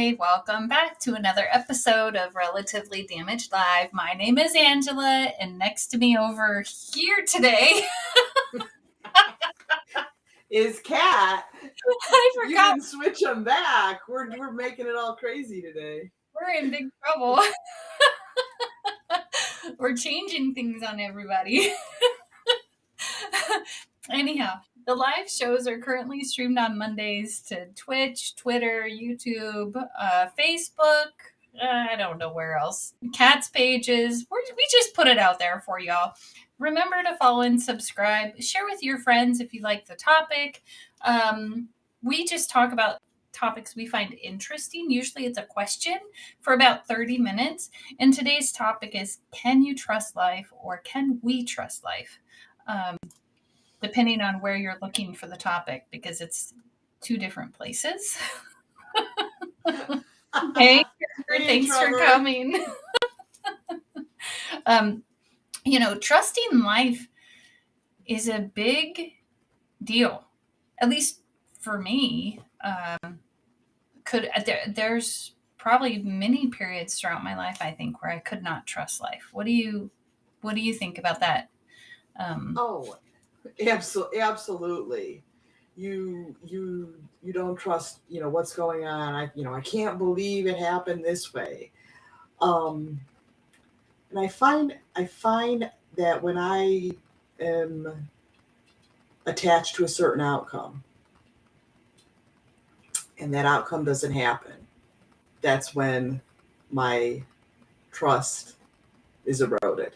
Hi, welcome back to another episode of Relatively Damaged Live. My name is Angela, and next to me over here today is Kat. I forgot. You didn't switch them back. We're making it all crazy today. We're in big trouble. We're changing things on everybody. Anyhow, the live shows are currently streamed on Mondays to Twitch, Twitter, YouTube, Facebook. I don't know where else. Kat's pages. We just put it out there for y'all. Remember to follow and subscribe. Share with your friends if you like the topic. We just talk about topics we find interesting. Usually it's a question for about 30 minutes. And today's topic is, can you trust life, or can we trust life? Depending on where you're looking for the topic, because it's two different places. Hey, thanks for coming. Trusting life is a big deal, at least for me. There's probably many periods throughout my life, I think, where I could not trust life. What do you think about that? Absolutely. You don't trust, what's going on. I can't believe it happened this way. And I find that when I am attached to a certain outcome and that outcome doesn't happen, that's when my trust is eroded.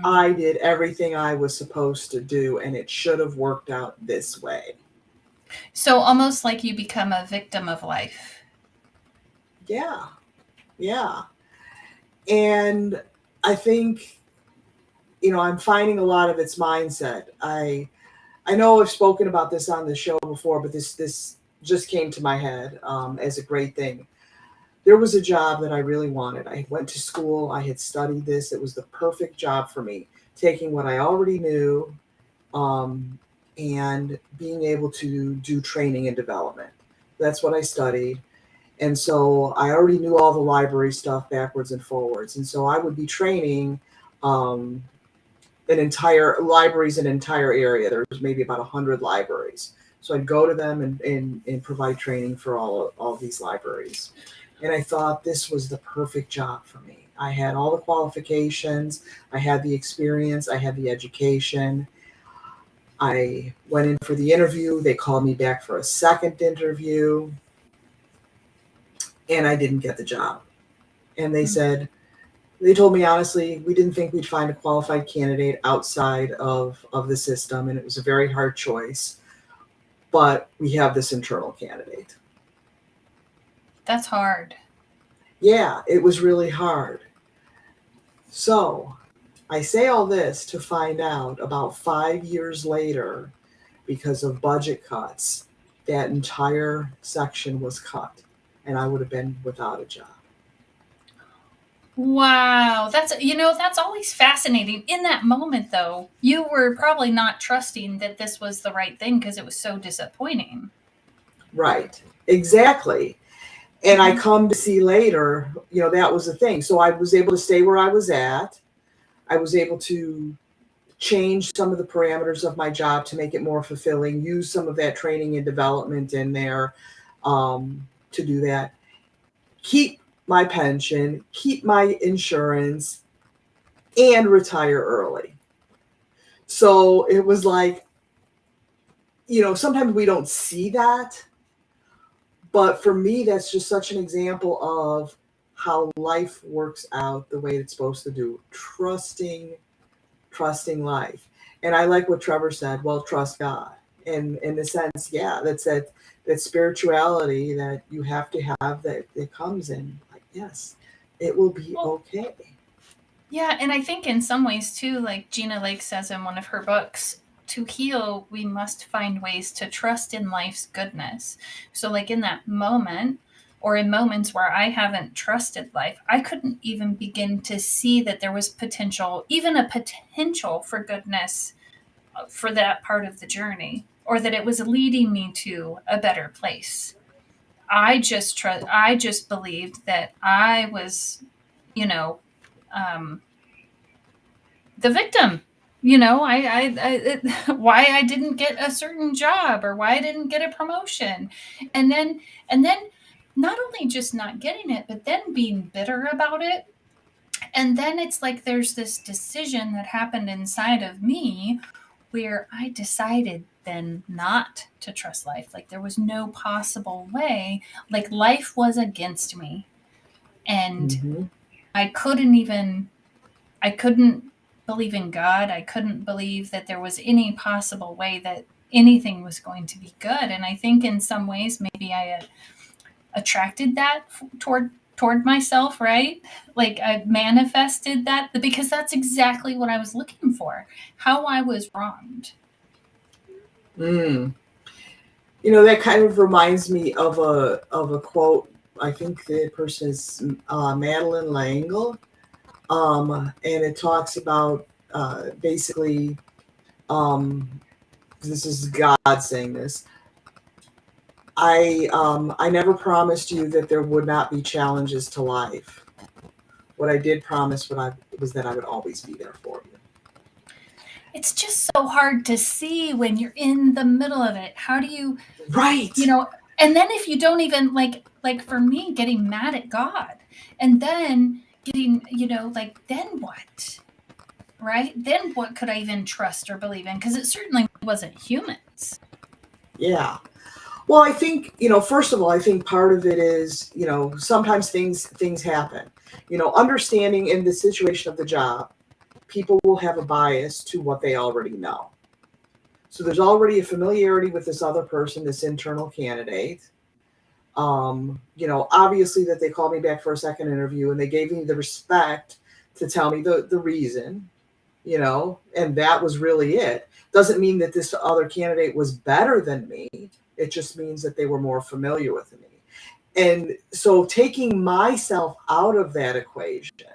I did everything I was supposed to do, and it should have worked out this way. So almost like you become a victim of life. Yeah. And I think, I'm finding a lot of its mindset. I know I've spoken about this on the show before, but this just came to my head as a great thing. There was a job that I really wanted. I went to school. I had studied this. It was the perfect job for me, taking what I already knew and being able to do training and development. That's what I studied. And so I already knew all the library stuff backwards and forwards. And so I would be training an entire area. There was maybe about 100 libraries. So I'd go to them and provide training for all these libraries. And I thought this was the perfect job for me. I had all the qualifications. I had the experience. I had the education. I went in for the interview. They called me back for a second interview. And I didn't get the job. And they told me honestly, we didn't think we'd find a qualified candidate outside of the system. And it was a very hard choice. But we have this internal candidate. That's hard. Yeah, it was really hard. So I say all this to find out about 5 years later, because of budget cuts, that entire section was cut, and I would have been without a job. Wow. That's always fascinating. In that moment, though, you were probably not trusting that this was the right thing because it was so disappointing. Right. Exactly. And I come to see later, that was the thing. So I was able to stay where I was at. I was able to change some of the parameters of my job to make it more fulfilling, use some of that training and development in there to do that. Keep my pension, keep my insurance, and retire early. So it was like, sometimes we don't see that. But for me, that's just such an example of how life works out the way it's supposed to do. Trusting life. And I like what Trevor said, well, trust God. And in the sense, that's that spirituality that you have to have that comes in. Like, yes, it will be okay. Yeah, and I think in some ways, too, like Gina Lake says in one of her books, to heal, we must find ways to trust in life's goodness. So like in that moment, or in moments where I haven't trusted life, I couldn't even begin to see that there was potential, even a potential for goodness for that part of the journey, or that it was leading me to a better place. I just believed that I was, you know, um, the victim. Why I didn't get a certain job or why I didn't get a promotion, and then not only just not getting it, but then being bitter about it. And then it's like there's this decision that happened inside of me where I decided then not to trust life. Like there was no possible way. Like life was against me. And Mm-hmm. I couldn't even, I couldn't believe in God. I couldn't believe that there was any possible way that anything was going to be good. And I think in some ways, maybe I attracted that toward myself, right? Like I manifested that because that's exactly what I was looking for, how I was wronged. Mm. That kind of reminds me of a quote. I think the person is Madeline Langle, and it talks about basically, um, this is God saying this. I never promised you that there would not be challenges to life. What I did promise was that I would always be there for you. It's just so hard to see when you're in the middle of it. How do you, you Right. know, and then if you don't even like for me getting mad at God and then getting, like then what? Right? Then what could I even trust or believe in? Because it certainly wasn't humans. Yeah. Well, I think, first of all, I think part of it is, sometimes things happen. Understanding in the situation of the job, people will have a bias to what they already know. So there's already a familiarity with this other person, this internal candidate. Obviously that they called me back for a second interview and they gave me the respect to tell me the reason, and that was really it. Doesn't mean that this other candidate was better than me. It just means that they were more familiar with me. And so taking myself out of that equation,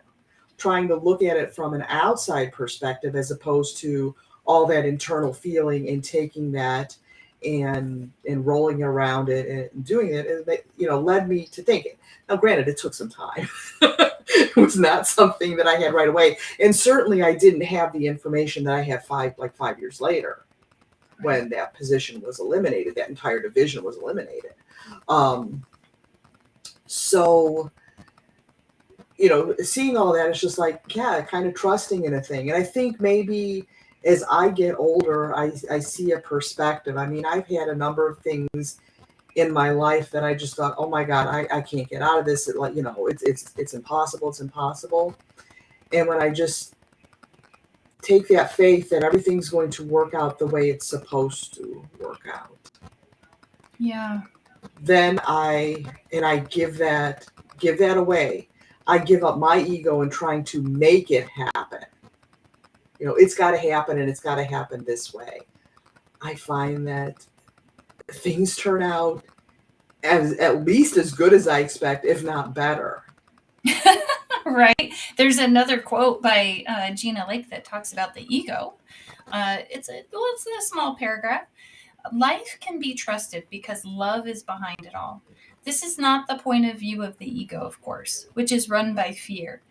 trying to look at it from an outside perspective as opposed to all that internal feeling and taking that and rolling around it and doing it, led me to thinking. Now, granted, it took some time. It was not something that I had right away, and certainly I didn't have the information that I had 5 years later Right. when that position was eliminated. That entire division was eliminated. Um, so seeing all that, it's just like, yeah, kind of trusting in a thing. And I think maybe as I get older, I see a perspective. I mean, I've had a number of things in my life that I just thought, oh my God, I can't get out of this. It's impossible. It's impossible. And when I just take that faith that everything's going to work out the way it's supposed to work out, Yeah. then I give that away. I give up my ego in trying to make it happen. It's got to happen and it's got to happen this way. I find that things turn out as at least as good as I expect, if not better. Right. There's another quote by Gina Lake that talks about the ego. It's a small paragraph. Life can be trusted because love is behind it all. This is not the point of view of the ego, of course, which is run by fear.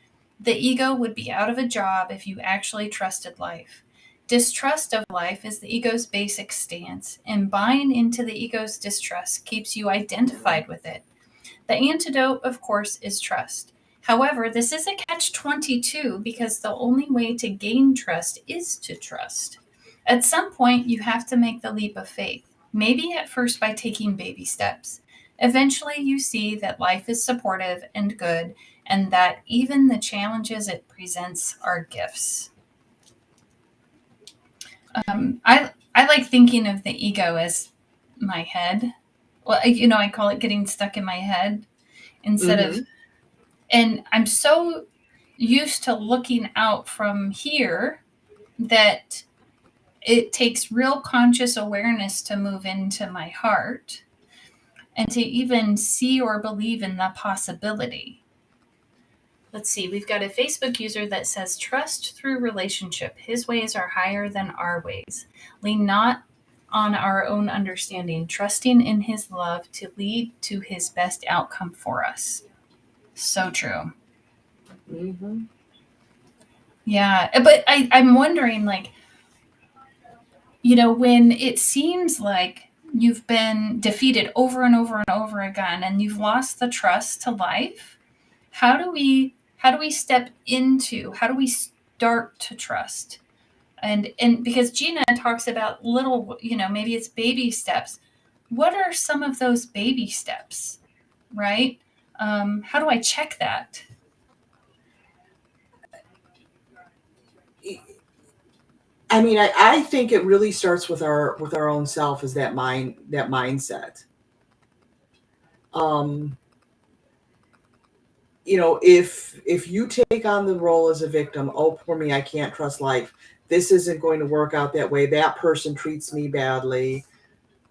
The ego would be out of a job if you actually trusted life. Distrust of life is the ego's basic stance, and buying into the ego's distrust keeps you identified with it. The antidote, of course, is trust. However, this is a catch 22 because the only way to gain trust is to trust. At some point, you have to make the leap of faith, maybe at first by taking baby steps. Eventually, you see that life is supportive and good, and that even the challenges it presents are gifts. I like thinking of the ego as my head. Well, I call it getting stuck in my head instead of, Mm-hmm. and I'm so used to looking out from here that it takes real conscious awareness to move into my heart and to even see or believe in the possibility. Let's see, we've got a Facebook user that says, trust through relationship. His ways are higher than our ways. Lean not on our own understanding, trusting in his love to lead to his best outcome for us. So true. Mm-hmm. Yeah. But I'm wondering, like, when it seems like you've been defeated over and over and over again and you've lost the trust to life, how do we start to trust? And because Gina talks about little, maybe it's baby steps. What are some of those baby steps, right? How do I check that? I mean, I think it really starts with our own self, is that mindset. Um, if you take on the role as a victim, oh, poor me, I can't trust life. This isn't going to work out that way. That person treats me badly,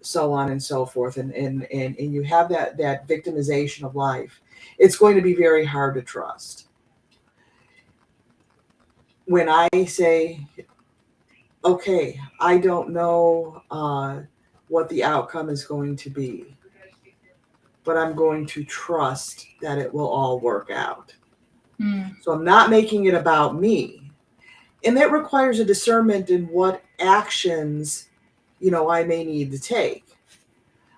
so on and so forth. And you have that victimization of life. It's going to be very hard to trust. When I say, okay, I don't know what the outcome is going to be, but I'm going to trust that it will all work out. Mm, So I'm not making it about me. And that requires a discernment in what actions, I may need to take.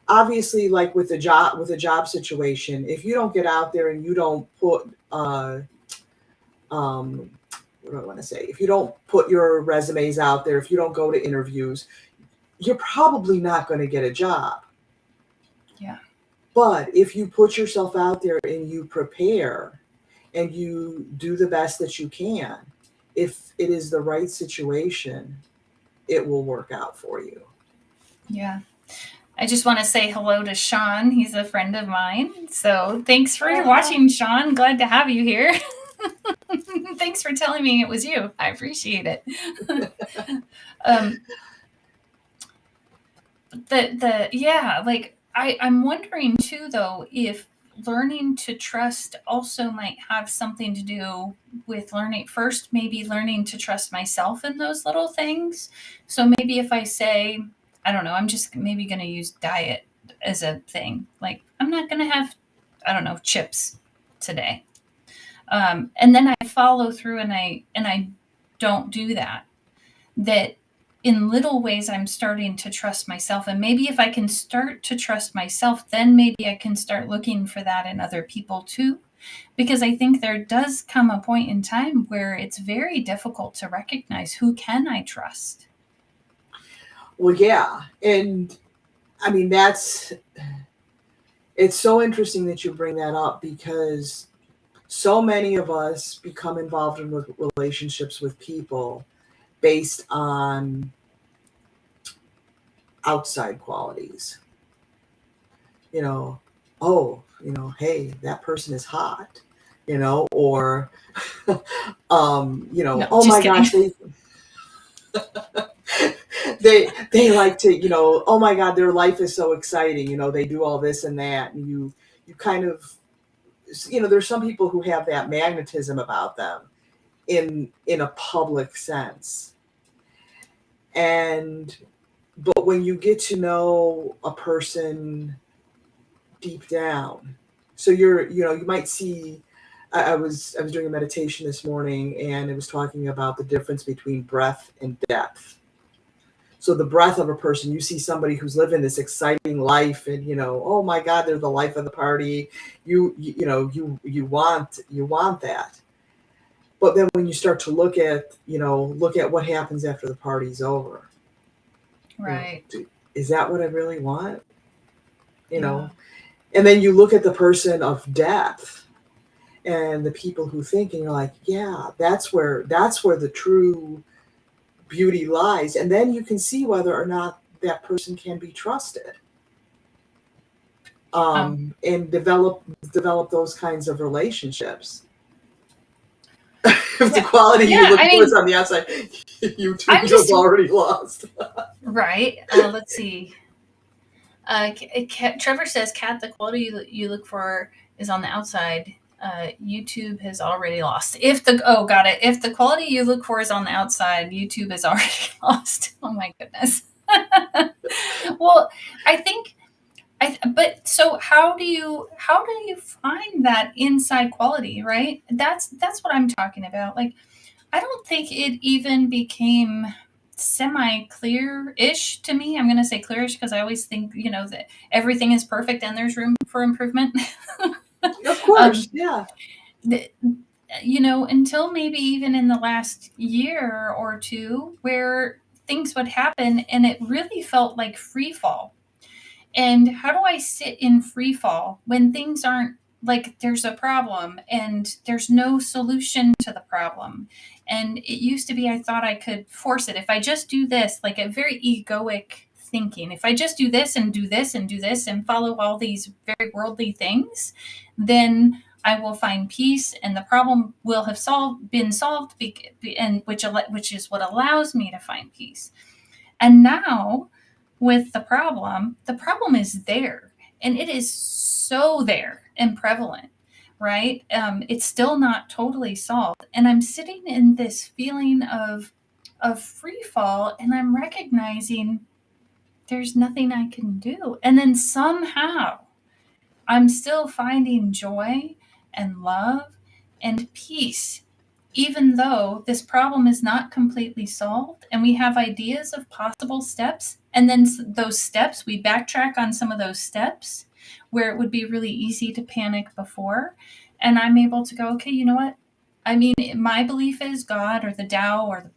Obviously, like with a job situation, if you don't get out there and you don't put um what do I want to say? If you don't put your resumes out there, if you don't go to interviews, you're probably not going to get a job. yeah. But if you put yourself out there and you prepare and you do the best that you can, if it is the right situation, it will work out for you. Yeah. I just want to say hello to Sean. He's a friend of mine. So thanks for watching, Sean. Glad to have you here. Thanks for telling me it was you. I appreciate it. um, I'm wondering too, though, if learning to trust also might have something to do with maybe learning to trust myself in those little things. So maybe if I say, I don't know, I'm just maybe going to use diet as a thing. Like, I'm not going to have, I don't know, chips today. And then I follow through and I don't do that in little ways I'm starting to trust myself. And maybe if I can start to trust myself, then maybe I can start looking for that in other people too. Because I think there does come a point in time where it's very difficult to recognize, who can I trust? Well, yeah. And I mean, it's so interesting that you bring that up, because so many of us become involved in relationships with people based on outside qualities. You know, oh, hey, that person is hot, or, No, oh just my kidding. gosh, they like to, oh my God, their life is so exciting. They do all this and that, and you kind of, there's some people who have that magnetism about them in a public sense. And but when you get to know a person deep down, so you might see, I was doing a meditation this morning, and it was talking about the difference between breadth and depth. So the breadth of a person, you see somebody who's living this exciting life, and oh my God, they're the life of the party. You want that. But then when you start to look at what happens after the party's over, Right. is that what I really want? You Yeah. know, and then you look at the person of depth and the people who think, and you're like, yeah, that's where the true beauty lies. And then you can see whether or not that person can be trusted. Um, And develop those kinds of relationships. If the yeah. quality you Yeah. look I for is mean, on the outside, I'm you've just already lost. right. Let's see. Trevor says, "Kat, the quality you look for is on the outside. YouTube has already lost. Got it. If the quality you look for is on the outside, YouTube has already lost. Oh my goodness." Well, I think but so how do you find that inside quality, right? That's what I'm talking about. Like I don't think it even became semi clear-ish to me. I'm going to say clearish because I always think, that everything is perfect and there's room for improvement. Of course, um, yeah. the, until maybe even in the last year or two where things would happen and it really felt like free fall. And how do I sit in free fall when things aren't like there's a problem and there's no solution to the problem? And it used to be I thought I could force it. If I just do this, like a very egoic thinking, if I just do this and do this and do this and follow all these very worldly things, then I will find peace and the problem will have been solved, and which is what allows me to find peace. And now with the problem is there and it is so there and prevalent, right? It's still not totally solved. And I'm sitting in this feeling of free fall and I'm recognizing there's nothing I can do. And then somehow I'm still finding joy and love and peace, even though this problem is not completely solved and we have ideas of possible steps. And then those steps, we backtrack on some of those steps where it would be really easy to panic before. And I'm able to go, okay, you know what? I mean, my belief is God or the Tao or,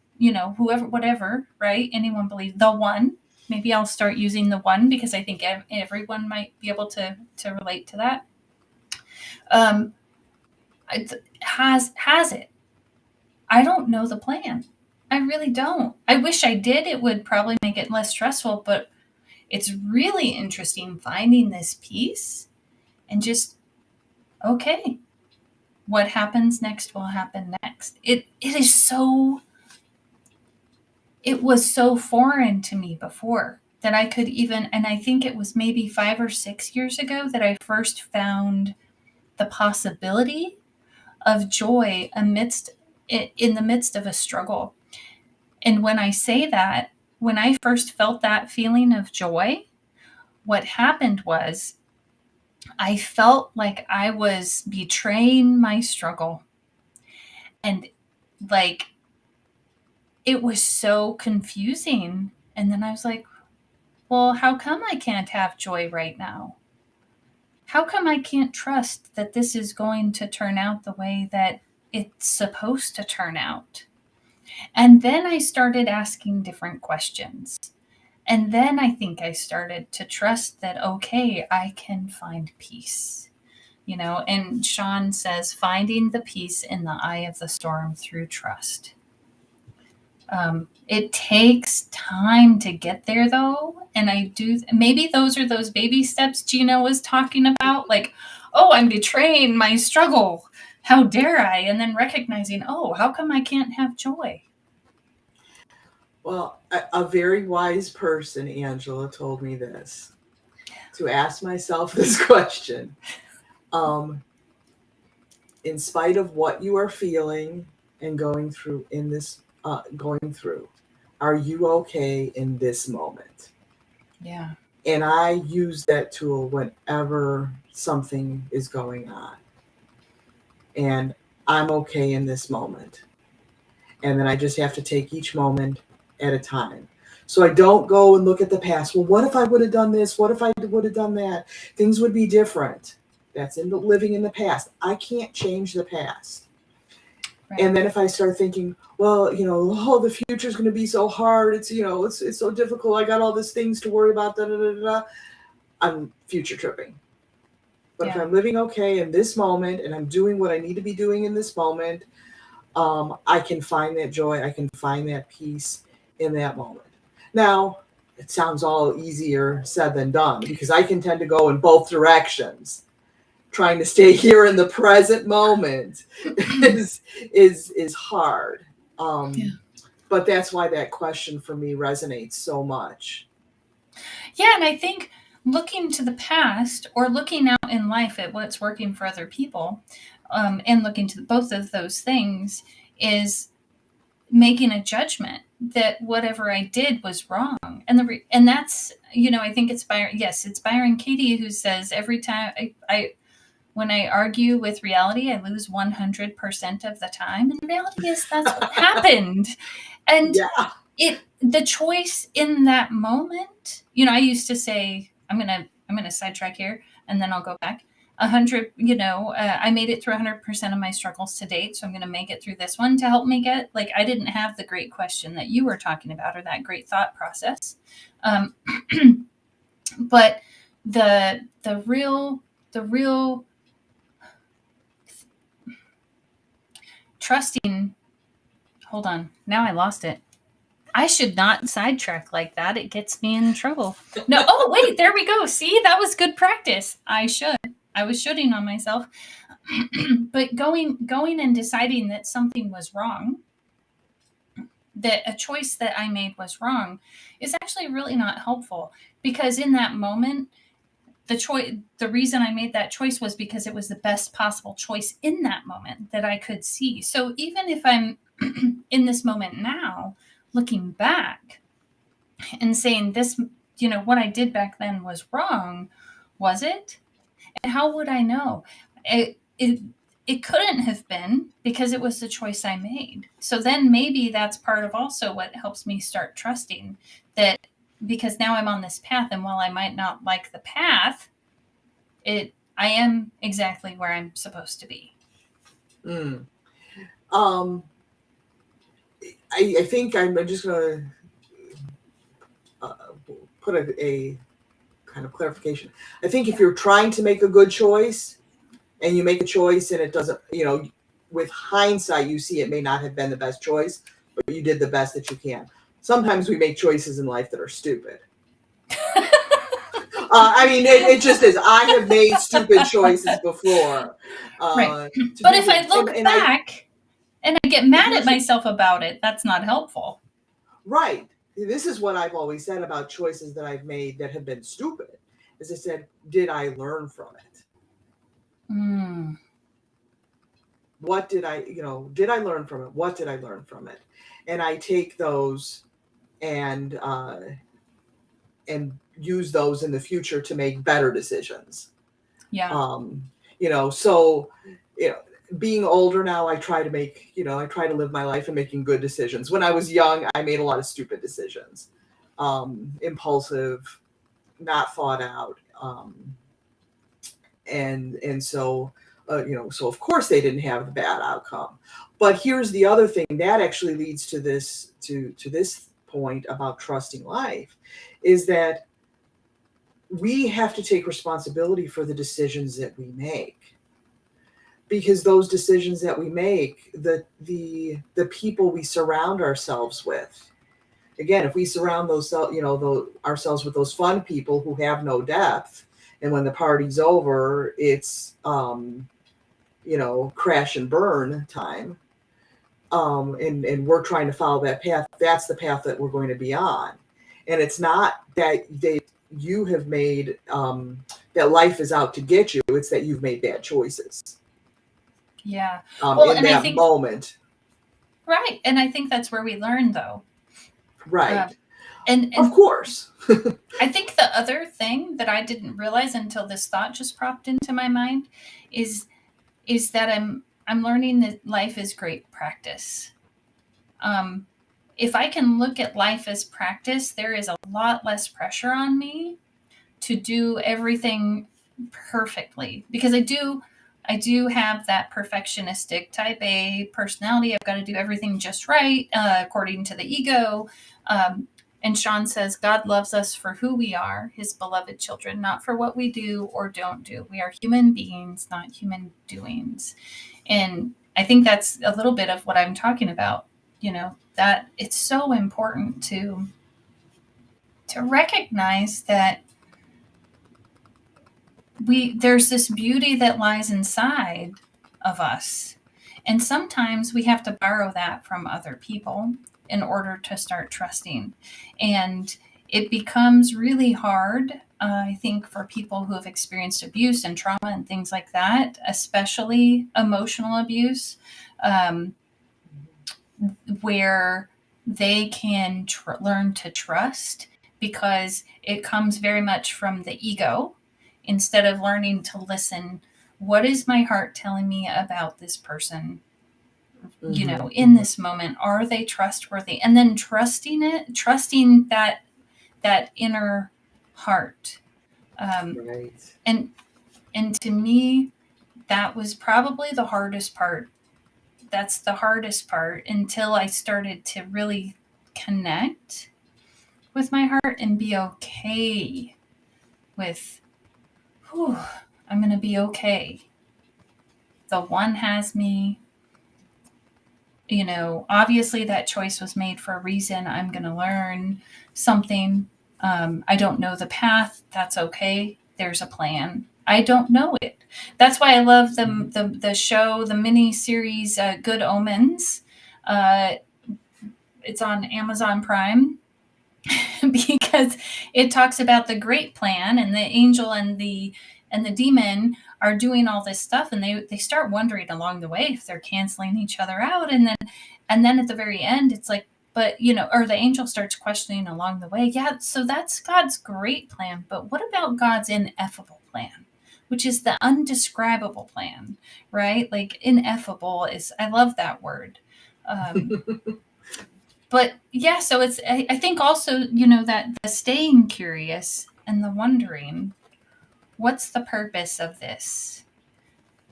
whoever, whatever, right? Anyone believes the one. Maybe I'll start using the one because I think everyone might be able to relate to that. Um, has it. I don't know the plan. I really don't. I wish I did. It would probably make it less stressful, but it's really interesting finding this piece and just okay, what happens next will happen next. It was so foreign to me before that I could even, and I think it was maybe 5 or 6 years ago that I first found the possibility of joy in the midst of a struggle. And when I say that, when I first felt that feeling of joy, what happened was I felt like I was betraying my struggle. And like it was so confusing. And then I was like, well, how come I can't have joy right now? How come I can't trust that this is going to turn out the way that it's supposed to turn out? And then I started asking different questions. And then I think I started to trust that, okay, I can find peace. And Sean says, finding the peace in the eye of the storm through trust. It takes time to get there, though. And I do, maybe those are those baby steps Gina was talking about. Like, oh, I'm betraying my struggle. How dare I? And then recognizing, oh, how come I can't have joy? Well, a very wise person, Angela, told me this to ask myself this question. In spite of what you are feeling and going through are you okay in this moment? Yeah. And I use that tool whenever something is going on. And I'm okay in this moment. And then I just have to take each moment at a time. So I don't go and look at the past. Well, what if I would have done this? What if I would have done that? Things would be different. That's living in the past. I can't change the past. Right. And then if I start thinking, well, oh, the future is going to be so hard. It's, it's so difficult. I got all these things to worry about. Da, da, da, da. I'm future tripping. But if I'm living okay in this moment and I'm doing what I need to be doing in this moment, I can find that joy. I can find that peace in that moment. Now, it sounds all easier said than done because I can tend to go in both directions. Trying to stay here in the present moment is hard. But that's why that question for me resonates so much. Yeah, and I think looking to the past or looking out in life at what's working for other people, and looking to both of those things is making a judgment. that whatever I did was wrong. And that's, I think it's Byron Katie who says every time I when I argue with reality, I lose 100% of the time. And the reality is that's what happened. And Yeah. the choice in that moment, I used to say, I'm gonna sidetrack here and then I'll go back. 100, I made it through 100% of my struggles to date, so I'm going to make it through this one to help me get, like, I didn't have the great question that you were talking about or that great thought process. But the real trusting, hold on, now I lost it. I should not sidetrack like that. It gets me in trouble. No, oh wait, there we go. See, that was good practice. I was shooting on myself. But going and deciding that something was wrong, that a choice that I made was wrong, is actually really not helpful, because in that moment, the reason I made that choice was because it was the best possible choice in that moment that I could see. So even if I'm in this moment now, looking back and saying this, what I did back then was wrong, was it? And how would I know? It couldn't have been, because it was the choice I made. So then maybe that's part of also what helps me start trusting that, because now I'm on this path, and while I might not like the path, I am exactly where I'm supposed to be. I think I'm just going to put a kind of clarification. I think if you're trying to make a good choice and you make a choice and it doesn't, with hindsight, you see it may not have been the best choice, but you did the best that you can. Sometimes we make choices in life that are stupid. I mean, it just is. I have made stupid choices before. Right. But if I look back and I get mad at myself about it, that's not helpful. Right. This is what I've always said about choices that I've made that have been stupid. As I said, did I learn from it? What did did I learn from it? What did I learn from it? And I take those and use those in the future to make better decisions. Yeah. So, being older now, I try to make, I try to live my life and making good decisions. When I was young, I made a lot of stupid decisions, impulsive, not thought out. And so, so of course they didn't have the bad outcome. But here's the other thing that actually leads to this point about trusting life, is that we have to take responsibility for the decisions that we make, because those decisions that we make, the people we surround ourselves with, again, if we surround ourselves with those fun people who have no depth, and when the party's over, it's crash and burn time, and we're trying to follow that path, that's the path that we're going to be on. And it's not that you have made that life is out to get you, it's that you've made bad choices. Yeah. In that moment. Right. And I think that's where we learn, though. Right. And of course. I think the other thing that I didn't realize until this thought just popped into my mind is that I'm learning that life is great practice. If I can look at life as practice, there is a lot less pressure on me to do everything perfectly, because I do have that perfectionistic type A personality. I've got to do everything just right, according to the ego. And Sean says, God loves us for who we are, his beloved children, not for what we do or don't do. We are human beings, not human doings. And I think that's a little bit of what I'm talking about, that it's so important to recognize that there's this beauty that lies inside of us. And sometimes we have to borrow that from other people in order to start trusting. And it becomes really hard, I think, for people who have experienced abuse and trauma and things like that, especially emotional abuse, where they can learn to trust, because it comes very much from the ego instead of learning to listen. What is my heart telling me about this person? In this moment, are they trustworthy? And then trusting that inner heart. Right. And to me, that was probably the hardest part. That's the hardest part, until I started to really connect with my heart and be okay with, whew, I'm going to be okay. The one has me. Obviously that choice was made for a reason. I'm going to learn something. I don't know the path. That's okay. There's a plan. I don't know it. That's why I love the show, the mini series, Good Omens. It's on Amazon Prime. Because it talks about the great plan, and the angel and the demon are doing all this stuff, and they start wondering along the way if they're canceling each other out, and then at the very end it's like, but or the angel starts questioning along the way, yeah, so that's God's great plan, but what about God's ineffable plan, which is the undescribable plan, right? Like, ineffable is, I love that word. But yeah, so it's, I think also, that the staying curious and the wondering, what's the purpose of this?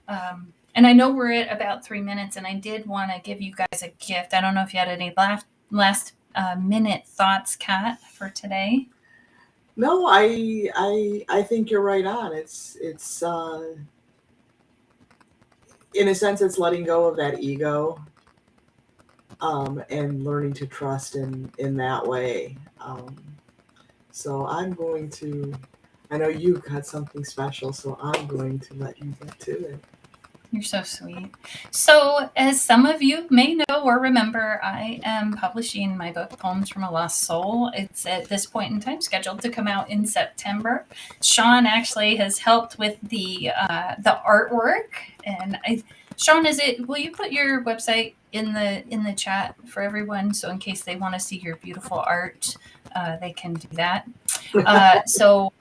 And I know we're at about 3 minutes, and I did want to give you guys a gift. I don't know if you had any last minute thoughts, Kat, for today. No, I think you're right on. It's in a sense, it's letting go of that ego, and learning to trust in that way. So I'm going to, I know you've got something special, so I'm going to let you get to it. You're so sweet. So, as some of you may know or remember, I am publishing my book, Poems from a Lost Soul. It's at this point in time scheduled to come out in September. Sean actually has helped with the artwork, and Sean, will you put your website in the chat for everyone, so in case they want to see your beautiful art, they can do that. So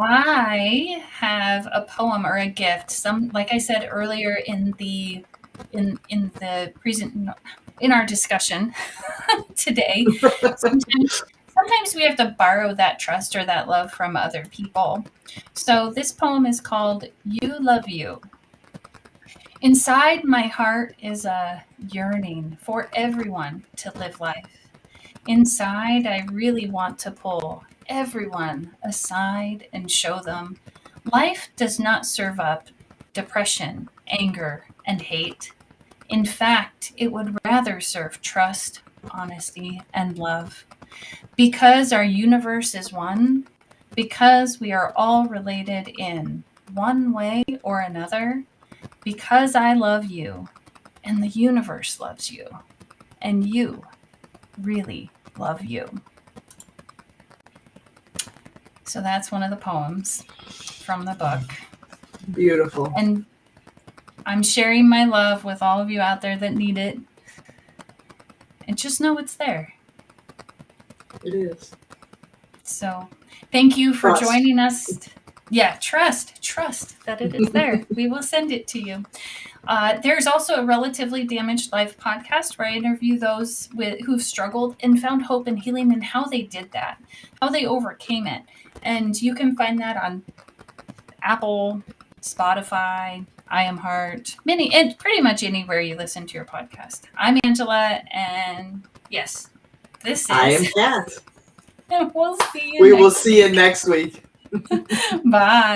I have a poem or a gift. Like I said earlier in the in our discussion today, sometimes we have to borrow that trust or that love from other people. So this poem is called You Love You. Inside my heart is a yearning for everyone to live life. Inside, I really want to pull everyone aside and show them life does not serve up depression, anger, and hate. In fact, it would rather serve trust, honesty, and love. Because our universe is one, because we are all related in one way or another, because I love you, and the universe loves you, and you really love you. So that's one of the poems from the book. Beautiful. And I'm sharing my love with all of you out there that need it. And just know it's there. It is. So thank you for Trust. joining us. Yeah, trust that it is there. We will send it to you. There's also a Relatively Damaged Life podcast where I interview those who've struggled and found hope and healing, and how they did that, how they overcame it. And you can find that on Apple, Spotify, I Am Heart, and pretty much anywhere you listen to your podcast. I'm Angela, and yes, this is... I am Kat. And we'll see you We will see you next week. Bye.